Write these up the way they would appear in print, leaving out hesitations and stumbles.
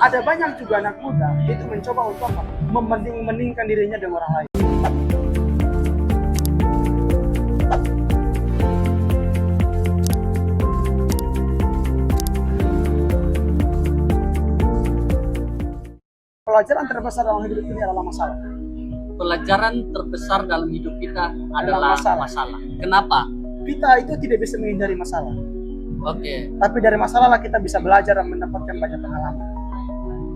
Ada banyak juga anak muda itu mencoba untuk apa? Membanding-bandingkan dirinya dengan orang lain. Pelajaran terbesar dalam hidup ini adalah masalah. Pelajaran terbesar dalam hidup kita adalah masalah. Kenapa? Kita itu tidak bisa menghindari masalah. Oke. Tapi dari masalah lah kita bisa belajar dan mendapatkan banyak pengalaman.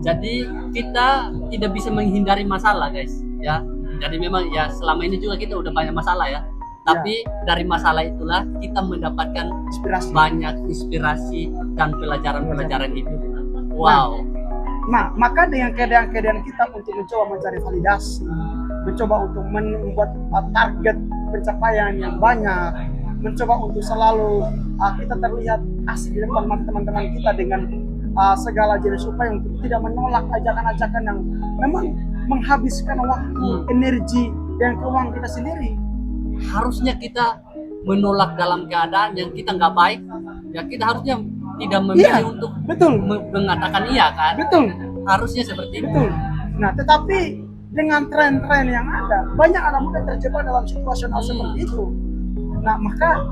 Jadi kita tidak bisa menghindari masalah, guys. Ya. Jadi memang ya selama ini juga kita udah banyak masalah ya. Tapi dari masalah itulah kita mendapatkan banyak inspirasi dan pelajaran-pelajaran hidup. Wow. Nah, maka dengan keadaan-keadaan kita untuk mencoba mencari validasi, mencoba untuk membuat target pencapaian yang banyak, mencoba untuk selalu kita terlihat asik di depan teman-teman kita dengan segala jenis upaya untuk tidak menolak ajakan-ajakan yang memang menghabiskan waktu, energi, dan keuangan kita sendiri. Harusnya kita menolak dalam keadaan yang kita nggak baik. Ya kita harusnya tidak memilih untuk mengatakan iya kan? Betul. Harusnya seperti itu. Betul. Nah, tetapi dengan tren-tren yang ada, banyak anak muda terjebak dalam situasional seperti itu. Nah, maka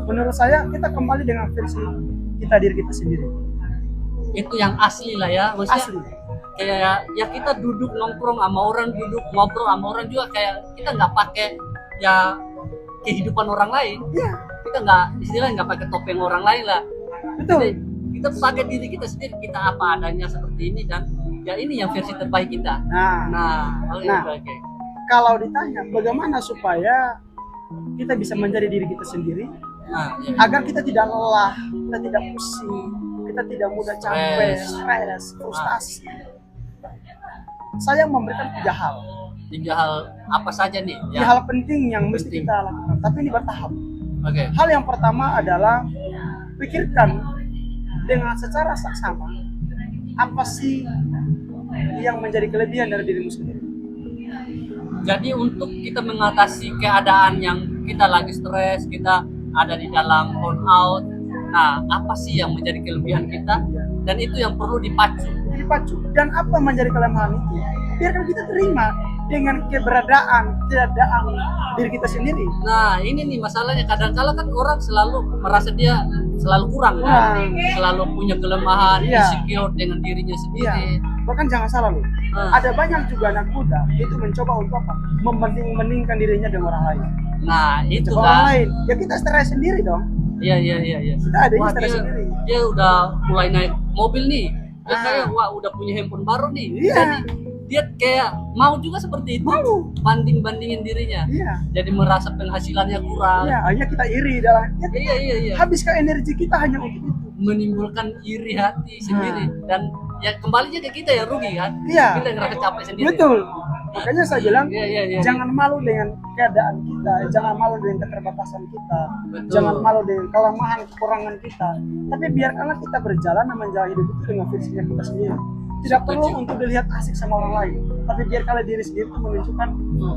menurut saya kita kembali dengan versi diri kita sendiri. Itu yang asli lah ya, maksudnya Asli. Kayak ya kita duduk nongkrong sama orang, duduk ngobrol sama orang juga kayak kita nggak pakai ya kehidupan orang lain. Iya. Kita nggak pakai topeng orang lain lah. Betul. Jadi, kita pakai diri kita sendiri, kita apa adanya seperti ini dan ya ini yang versi terbaik kita. Oke. Kalau ditanya bagaimana supaya kita bisa menjadi diri kita sendiri, agar kita tidak lelah, kita tidak pusing, kita tidak mudah capek, stres, frustasi. Saya memberikan 3 hal. 3 hal apa saja nih? 3 hal penting yang mesti kita lakukan, tapi ini bertahap. Oke. Hal yang pertama adalah pikirkan dengan secara saksama apa sih yang menjadi kelebihan dari dirimu sendiri. Jadi untuk kita mengatasi keadaan yang kita lagi stres, kita ada di dalam burnout, nah apa sih yang menjadi kelebihan kita dan itu yang perlu dipacu. Dan apa menjadi kelemahan itu? Biarkan kita terima dengan keberadaan diri kita sendiri. Nah ini nih masalahnya, kadang-kala kan orang selalu merasa dia selalu kurang kan? Selalu punya kelemahan, insecure dengan dirinya sendiri. Bahkan jangan salah loh, ada banyak juga anak muda itu mencoba untuk apa? Membanding-bandingkan dirinya dengan orang lain. Nah itu kan orang lain, ya kita stres sendiri dong. Iya. Kita ada stres sendiri. Dia udah mulai naik mobil nih, dia kayak udah punya handphone baru nih. Jadi dia kayak mau juga seperti itu, banding-bandingin dirinya. Jadi merasa penghasilannya kurang. Akhirnya kita iri dalam. Iya. Habiskan energi kita hanya untuk itu. Menimbulkan iri hati sendiri dan ya kembalinya ke kita ya rugi kan. Kita ngerasa capek sendiri. Betul. Makanya saya bilang jangan malu dengan keadaan kita, jangan malu dengan keterbatasan kita, jangan malu dengan kelemahan kekurangan kita. Tapi biarkanlah kita berjalan dan menjalani hidup itu dengan versinya kita sendiri. Tidak perlu untuk dilihat asik sama orang lain, tapi biarkanlah diri sendiri itu menunjukkan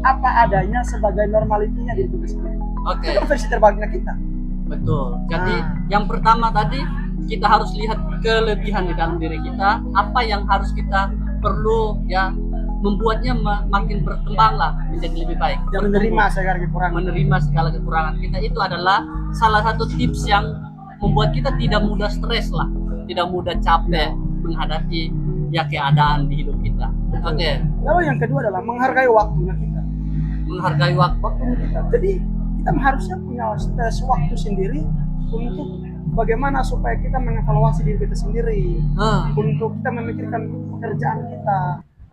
apa adanya sebagai normalitinya diri kita sendiri. Itu versi terbaiknya kita. Betul. Jadi yang pertama tadi kita harus lihat kelebihan di dalam diri kita, apa yang harus kita perlu ya membuatnya makin berkembang lah menjadi lebih baik. Dan menerima segala kekurangan kita itu adalah salah satu tips yang membuat kita tidak mudah stres lah, tidak mudah capek menghadapi ya keadaan di hidup kita. Oke. Lalu yang kedua adalah menghargai waktunya kita. Menghargai waktunya kita. Jadi kita harusnya punya stres waktu sendiri untuk bagaimana supaya kita mengevaluasi diri kita sendiri, untuk kita memikirkan pekerjaan kita,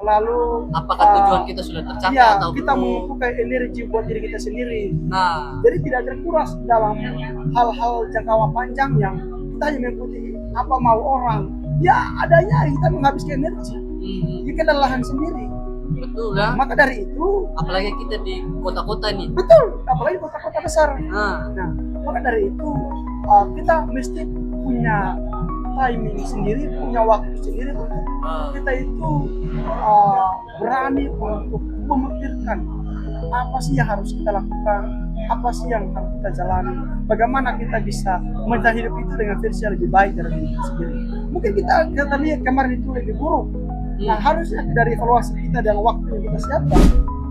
lalu apakah tujuan kita sudah tercapai atau kita mengumpulkan energi buat diri kita sendiri. Nah, jadi tidak terkuras dalam hal-hal jangka panjang yang kita hanya mengikuti apa mau orang. Ya adanya kita menghabiskan energi, kita kelelahan sendiri. Betul ya. Maka dari itu, apalagi kita di kota-kota nih. Betul, apalagi kota-kota besar. Nah, maka dari itu kita mesti punya timing sendiri, punya waktu sendiri untuk kita itu berani untuk memikirkan apa sih yang harus kita lakukan, apa sih yang harus kita jalani, bagaimana kita bisa mencari hidup itu dengan versi yang lebih baik dari diri kita sendiri. Mungkin kita lihat kemarin itu lebih buruk. Nah, harusnya dari evaluasi kita dan waktu yang kita siapkan,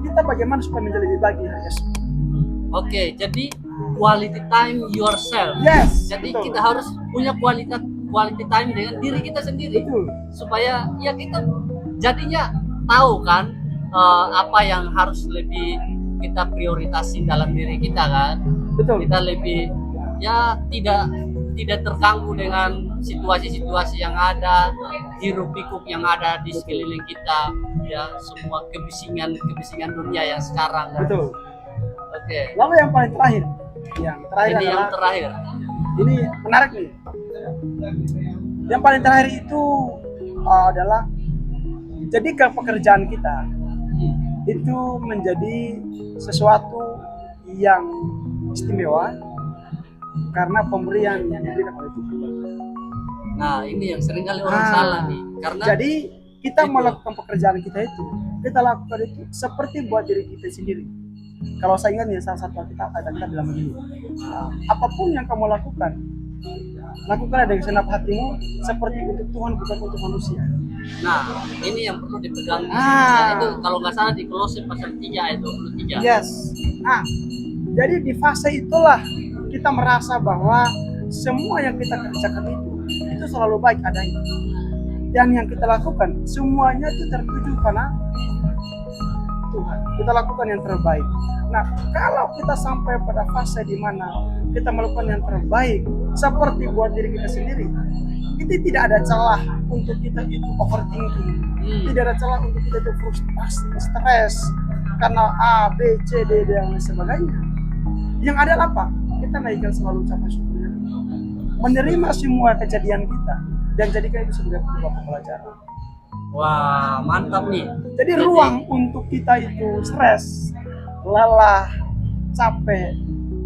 kita bagaimana supaya menjadi lebih baik di hari esok. Oke, jadi quality time yourself. Yes, Jadi betul. kita harus punya quality time dengan diri kita sendiri, Betul. supaya ya kita jadinya tahu kan apa yang harus lebih kita prioritasin dalam diri kita kan. Betul. Kita lebih ya tidak terganggu dengan situasi-situasi yang ada, hiruk pikuk yang ada di sekeliling kita, ya semua kebisingan dunia yang sekarang kan. Betul. Oke. Lalu yang paling terakhir, Ini yang adalah terakhir. ini menarik nih. Yang paling terakhir itu adalah jadikan pekerjaan kita itu menjadi sesuatu yang istimewa karena pemberian yang diberikan oleh Tuhan. Nah, ini yang seringkali orang salah nih. Karena Jadi kita itu. melakukan pekerjaan kita itu, kita lakukan itu seperti buat diri kita sendiri. Kalau saya ingat ya salah satu kita dalam begini, apapun yang kamu lakukan, lakukanlah dengan senap hatimu seperti untuk Tuhan bukan untuk manusia. nah, ini yang perlu dipegang. Ah. Itu kalau nggak salah di Kolose pasal 3 ayat 23. Yes. Nah, jadi di fase itulah kita merasa bahwa semua yang kita kerjakan itu selalu baik adanya. Dan yang kita lakukan semuanya itu tertuju pada Tuhan. Kita lakukan yang terbaik. Nah, kalau kita sampai pada fase di mana kita melakukan yang terbaik seperti buat diri kita sendiri, itu tidak ada celah untuk kita itu overthinking. Tidak ada celah untuk kita itu frustasi, stres karena A, B, C, D dan sebagainya. Yang ada apa? Kita naikkan selalu ucapan syukur, menerima semua kejadian kita dan jadikan itu sebagai sebuah pembelajaran. Wah, mantap nih. Jadi ruang untuk kita itu stres, lelah, capek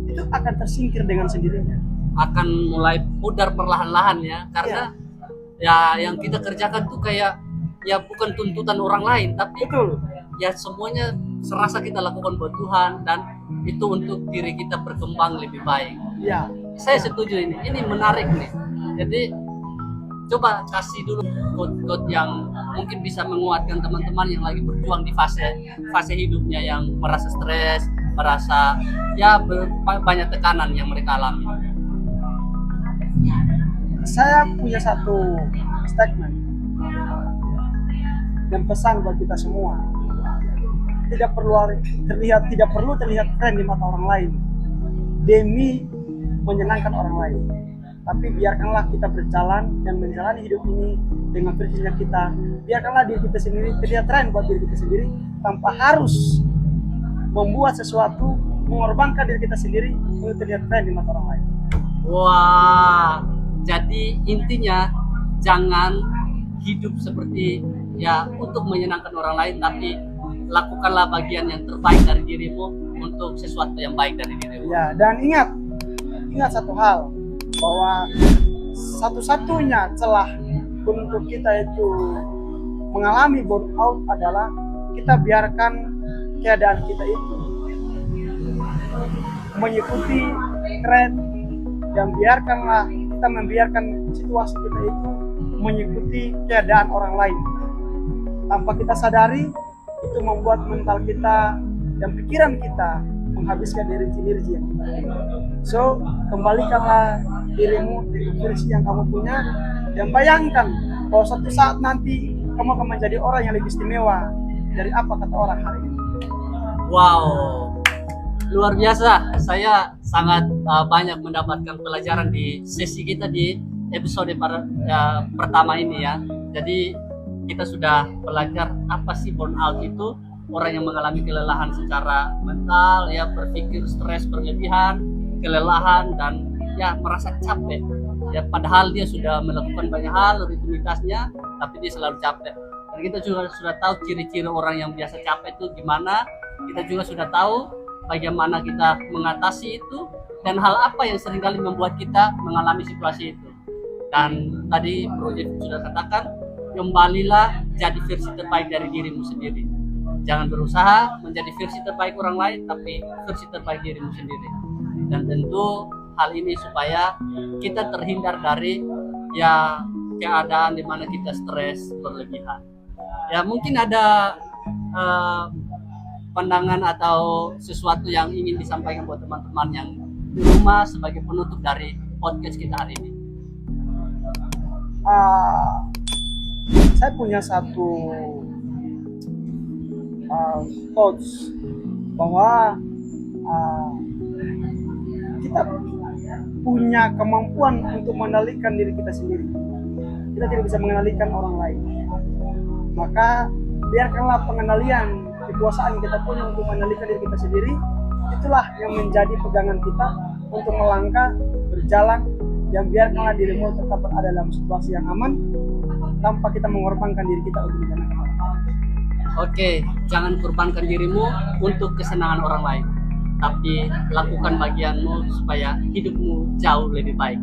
itu akan tersingkir dengan sendirinya. Akan mulai pudar perlahan-lahan ya, karena ya yang kita kerjakan tuh kayak ya bukan tuntutan orang lain, tapi Betul. ya semuanya serasa kita lakukan buat Tuhan dan itu untuk diri kita berkembang lebih baik. Ya. Saya setuju ini menarik nih. Jadi coba kasih dulu quote-quote yang mungkin bisa menguatkan teman-teman yang lagi berjuang di fase hidupnya yang merasa stres, merasa ya banyak tekanan yang mereka alami. Saya punya satu statement dan pesan buat kita semua. Tidak perlu terlihat keren di mata orang lain demi menyenangkan orang lain. Tapi biarkanlah kita berjalan dan menjalani hidup ini dengan versinya kita. Biarkanlah diri kita sendiri terlihat keren buat diri kita sendiri tanpa harus membuat sesuatu, mengorbankan diri kita sendiri untuk terlihat keren di mata orang lain. Wah, jadi intinya jangan hidup seperti ya untuk menyenangkan orang lain, tapi lakukanlah bagian yang terbaik dari dirimu untuk sesuatu yang baik dari dirimu. Ya, dan ingat satu hal, bahwa satu-satunya celah untuk kita itu mengalami burnout adalah kita biarkan keadaan kita itu mengikuti tren dan kita membiarkan situasi kita itu mengikuti keadaan orang lain tanpa kita sadari. Itu membuat mental kita dan pikiran kita menghabiskan energi yang kita punya. So, kembalikanlah dirimu dari versi yang kamu punya dan bayangkan bahwa suatu saat nanti kamu akan menjadi orang yang lebih istimewa dari apa kata orang hari ini. Wow, luar biasa. Saya sangat banyak mendapatkan pelajaran di sesi kita di episode pertama ini ya. Jadi kita sudah belajar apa sih burnout itu, orang yang mengalami kelelahan secara mental, ya berpikir stres berlebihan, kelelahan dan ya merasa capek. Ya padahal dia sudah melakukan banyak hal rutinitasnya, tapi dia selalu capek. Dan kita juga sudah tahu ciri-ciri orang yang biasa capek itu gimana. Kita juga sudah tahu bagaimana kita mengatasi itu dan hal apa yang seringkali membuat kita mengalami situasi itu. Dan tadi Bro Jeff sudah katakan, kembalilah jadi versi terbaik dari dirimu sendiri. Jangan berusaha menjadi versi terbaik orang lain, tapi versi terbaik dirimu sendiri. Dan tentu hal ini supaya kita terhindar dari ya keadaan di mana kita stres berlebihan. Ya mungkin ada pandangan atau sesuatu yang ingin disampaikan buat teman-teman yang di rumah sebagai penutup dari podcast kita hari ini. Saya punya satu thoughts bahwa kita punya kemampuan untuk mengendalikan diri kita sendiri. Kita tidak bisa mengendalikan orang lain. Maka biarkanlah pengendalian kekuasaan kita punya untuk mengendalikan diri kita sendiri. Itulah yang menjadi pegangan kita untuk melangkah, berjalan, dan biarkanlah dirimu tetap berada dalam situasi yang aman tanpa kita mengorbankan diri kita untuk menyenangkan orang lain. Oke, jangan korbankan dirimu untuk kesenangan orang lain, tapi lakukan bagianmu supaya hidupmu jauh lebih baik.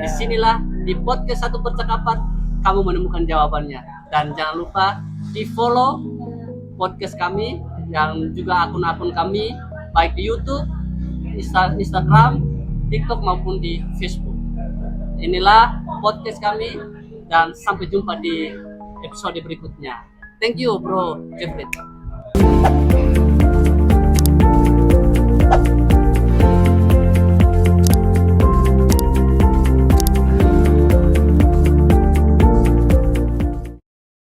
Disinilah di podcast Satu Percakapan kamu menemukan jawabannya. Dan jangan lupa di follow podcast kami yang juga akun-akun kami baik di YouTube, Instagram, TikTok maupun di Facebook. Inilah podcast kami dan sampai jumpa di episode berikutnya. Thank you, Bro Jeffrey.